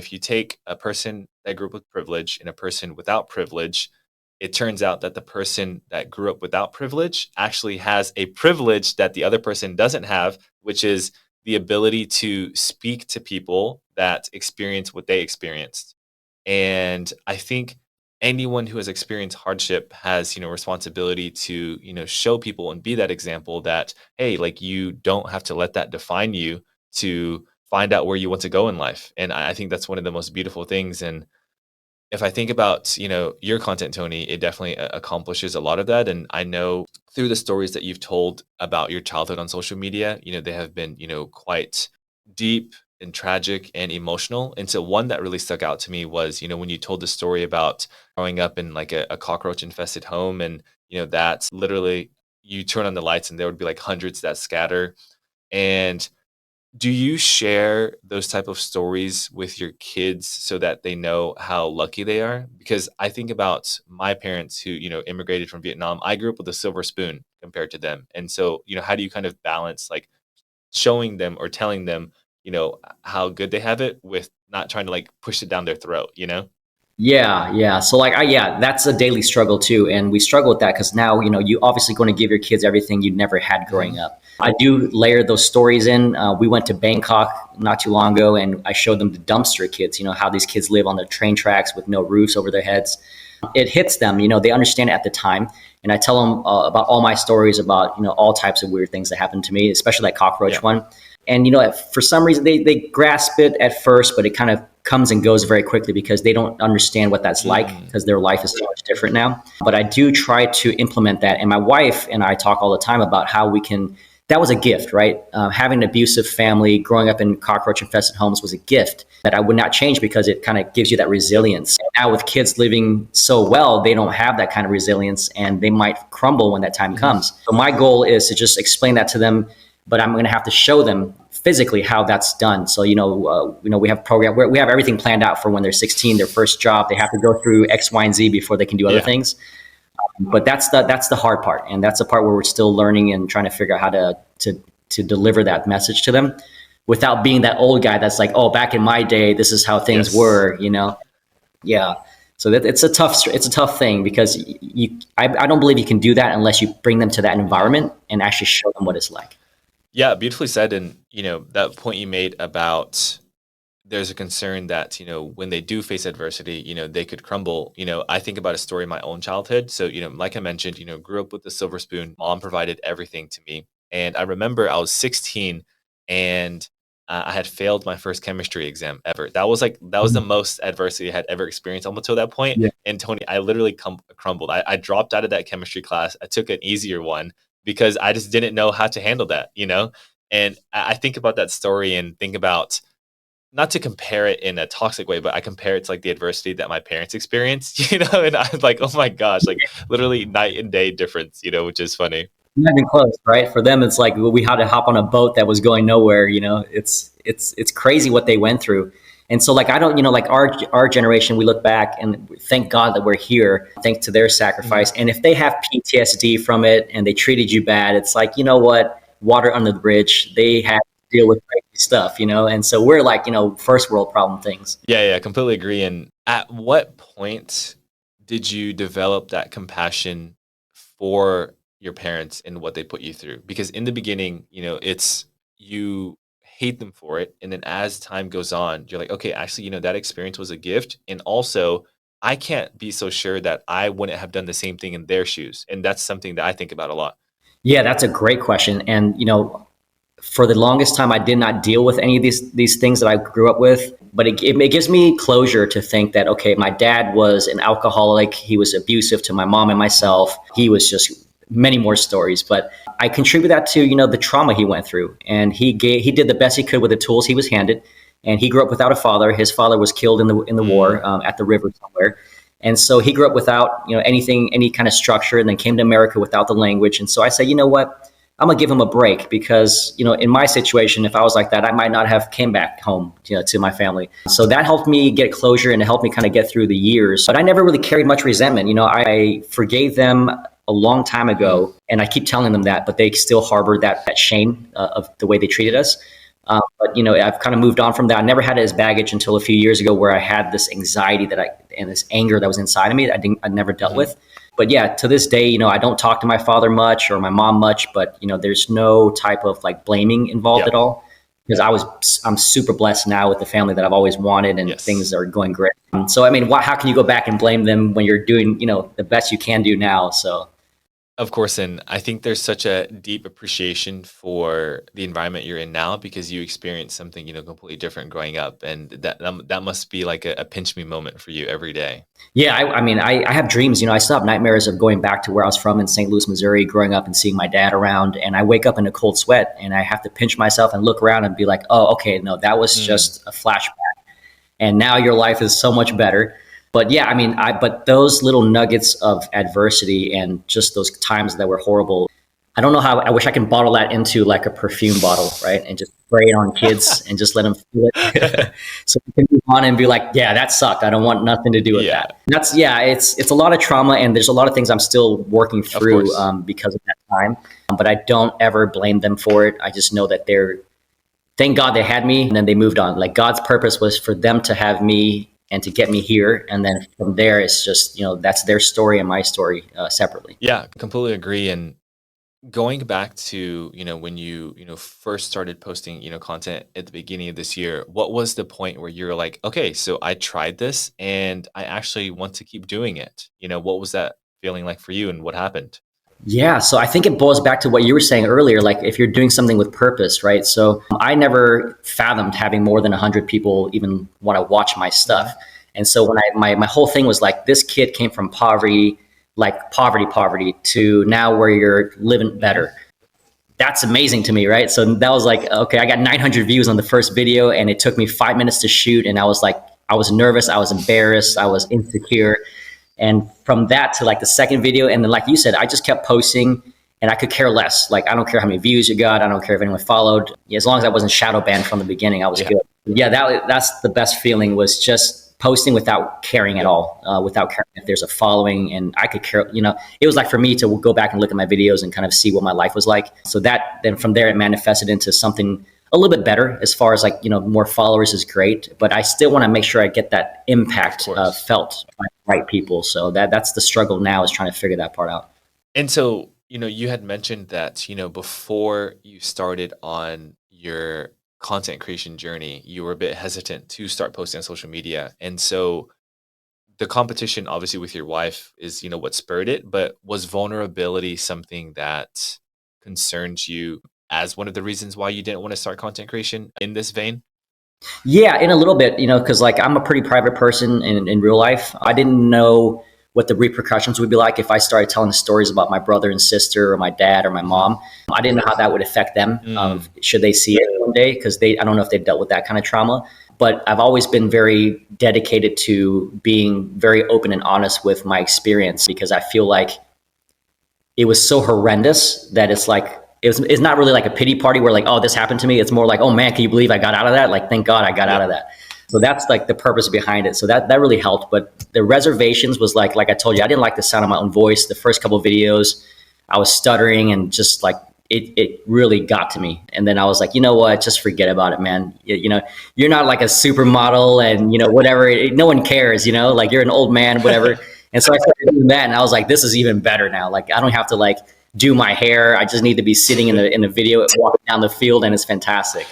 If you take a person that grew up with privilege and a person without privilege, it turns out that the person that grew up without privilege actually has a privilege that the other person doesn't have, which is the ability to speak to people that experience what they experienced. And I think anyone who has experienced hardship has, responsibility to, show people and be that example that, hey, like you don't have to let that define you to find out where you want to go in life. And I think that's one of the most beautiful things. And if I think about, your content, Tony, it definitely accomplishes a lot of that. And I know through the stories that you've told about your childhood on social media, they have been, quite deep and tragic and emotional. And so one that really stuck out to me was, when you told the story about growing up in like a cockroach infested home, and, that's literally, you turn on the lights and there would be like hundreds that scatter. And do you share those type of stories with your kids so that they know how lucky they are? Because I think about my parents who, immigrated from Vietnam. I grew up with a silver spoon compared to them. And so, how do you kind of balance like showing them or telling them, how good they have it with not trying to like push it down their throat? Yeah, yeah. So yeah, that's a daily struggle too, and we struggle with that because now you obviously going to give your kids everything you never had growing Mhm. up. I do layer those stories in. We went to Bangkok not too long ago, and I showed them the dumpster kids. How these kids live on the train tracks with no roofs over their heads. It hits them. They understand it at the time, and I tell them about all my stories about all types of weird things that happened to me, especially that cockroach Yeah. one. And for some reason they grasp it at first, but it kind of comes and goes very quickly because they don't understand what that's like Mm. because their life is so much different now. But I do try to implement that, and my wife and I talk all the time about how we can. That was a gift, right? Having an abusive family, growing up in cockroach infested homes was a gift that I would not change because it kind of gives you that resilience. Now with kids living so well, they don't have that kind of resilience and they might crumble when that time Mhm. comes. So my goal is to just explain that to them, but I'm going to have to show them physically how that's done. So we have program where we have everything planned out for when they're 16, their first job. They have to go through X, Y, and Z before they can do other Yeah. things. But that's the hard part, and that's the part where we're still learning and trying to figure out how to deliver that message to them without being that old guy that's like, oh, back in my day, this is how things Yes. were. Yeah. So it's a tough thing because I don't believe you can do that unless you bring them to that Mhm. environment and actually show them what it's like. Yeah, beautifully said. And, that point you made about there's a concern that, when they do face adversity, they could crumble. I think about a story in my own childhood. So, like I mentioned, grew up with the silver spoon. Mom provided everything to me. And I remember I was 16 and I had failed my first chemistry exam ever. That was the most adversity I had ever experienced up until that point. Yeah. And Tony, I literally crumbled. I dropped out of that chemistry class. I took an easier one because I just didn't know how to handle that. And I think about that story and think about, not to compare it in a toxic way, but I compare it to like the adversity that my parents experienced, and I'm like, oh my gosh, like literally night and day difference, which is funny. Not even close, right? For them, it's like we had to hop on a boat that was going nowhere. It's crazy what they went through. And so, like, I don't, like our generation, we look back and thank God that we're here, thanks to their Mhm. sacrifice. And if they have PTSD from it and they treated you bad, it's like, you know what, water under the bridge. They had to deal with crazy stuff. And so we're like, first world problem things. Yeah, yeah, completely agree. And at what point did you develop that compassion for your parents and what they put you through? Because in the beginning, it's you hate them for it. And then as time goes on, you're like, okay, actually, that experience was a gift. And also, I can't be so sure that I wouldn't have done the same thing in their shoes. And that's something that I think about a lot. Yeah, that's a great question. And for the longest time, I did not deal with any of these things that I grew up with. But it gives me closure to think that, okay, my dad was an alcoholic. He was abusive to my mom and myself. He was just many more stories. But I contribute that to the trauma he went through, and he did the best he could with the tools he was handed. And he grew up without a father. His father was killed in the war Mm, at the river somewhere. And so he grew up without anything, any kind of structure, and then came to America without the language. And so I said, you know what? I'm gonna give him a break because in my situation, if I was like that, I might not have came back home to my family. So that helped me get closure and it helped me kind of get through the years. But I never really carried much resentment. I forgave them a long time mm, ago, and I keep telling them that, but they still harbor that shame of the way they treated us. But I've kind of moved on from that. I never had it as baggage until a few years ago, where I had this anxiety and this anger that was inside of me that I never dealt Hmm. with. But yeah, to this day, I don't talk to my father much or my mom much, but there's no type of like blaming involved at Yep. all, because I'm super blessed now with the family that I've always wanted, and Yes. things are going great. So I mean, how can you go back and blame them when you're doing the best you can do now? So Of course, and I think there's such a deep appreciation for the environment you're in now because you experienced something, completely different growing up, and that must be like a pinch me moment for you every day. yeah, I mean, I have dreams. I still have nightmares of going back to where I was from in St. Louis, Missouri, growing up and seeing my dad around. And I wake up in a cold sweat, and I have to pinch myself and look around and be like, oh, okay, no, that was Mm, just a flashback. And now your life is so much better. But yeah, I mean, but those little nuggets of adversity and just those times that were horrible, I don't know how. I wish I can bottle that into like a perfume bottle, right? And just spray it on kids and just let them feel it. So we can move on and be like, yeah, that sucked. I don't want nothing to do with yeah, that. And that's yeah, it's a lot of trauma, and there's a lot of things I'm still working of through course. because of that time. But I don't ever blame them for it. I just know that thank God they had me, and then they moved on. Like God's purpose was for them to have me and to get me here, and then from there, it's just that's their story and my story separately. Yeah, completely agree. And going back to, when you, first started posting, content at the beginning of this year, what was the point where you're like, okay, so I tried this and I actually want to keep doing it? What was that feeling like for you and what happened? Yeah, so I think it boils back to what you were saying earlier. Like if you're doing something with purpose, right? So I never fathomed having more than 100 people even want to watch my Hmm. stuff. And so when my whole thing was like, this kid came from poverty, like poverty, to now where you're living Hmm. better. That's amazing to me, right? So that was like, okay, I got 900 views on the first video, and it took me 5 minutes to shoot. And I was like, I was nervous, I was embarrassed, I was insecure. And from that to like the second video, and then like you said, I just kept posting, and I could care less. Like I don't care how many views you got, I don't care if anyone followed. As long as I wasn't shadow banned from the beginning, I was Yeah. good. Yeah, that's the best feeling, was just posting without caring at Yep. all, without caring if there's a following, and I could care. It was like for me to go back and look at my videos and kind of see what my life was like. So that then from there it manifested into something a little bit better, as far as like more followers is great, but I still want to make sure I get that Of impact course. felt by the right people. So that's the struggle now, is trying to figure that part out. And so, you had mentioned that, before you started on your content creation journey, you were a bit hesitant to start posting on social media. And so the competition obviously with your wife is, what spurred it, but was vulnerability something that concerns you as one of the reasons why you didn't want to start content creation in this vein? Yeah, in a little bit, because like I'm a pretty private person in real life. I didn't know what the repercussions would be like if I started telling stories about my brother and sister or my dad or my Hmm. mom. I didn't know how that would affect them, Mm, should they see it one day, because I don't know if they dealt with that kind of trauma. But I've always been very dedicated to being very open and honest with my experience, because I feel like it was so horrendous that it's not really like a pity party where like, oh, this happened to me. It's more like, oh man, can you believe I got out of that? Like, thank God I got out yep. of that. So that's like the purpose behind it. So that really helped. But the reservations was like I told you, I didn't like the sound of my own voice. The first couple of videos, I was stuttering, and just like it really got to me. And then I was like, you know what? Just forget about it, man. You're not like a supermodel, and whatever. No one cares. Like you're an old man, whatever. And so I started doing that, and I was like, this is even better now. Like I don't have to like do my hair. I just need to be sitting in the video walking down the field, and it's fantastic.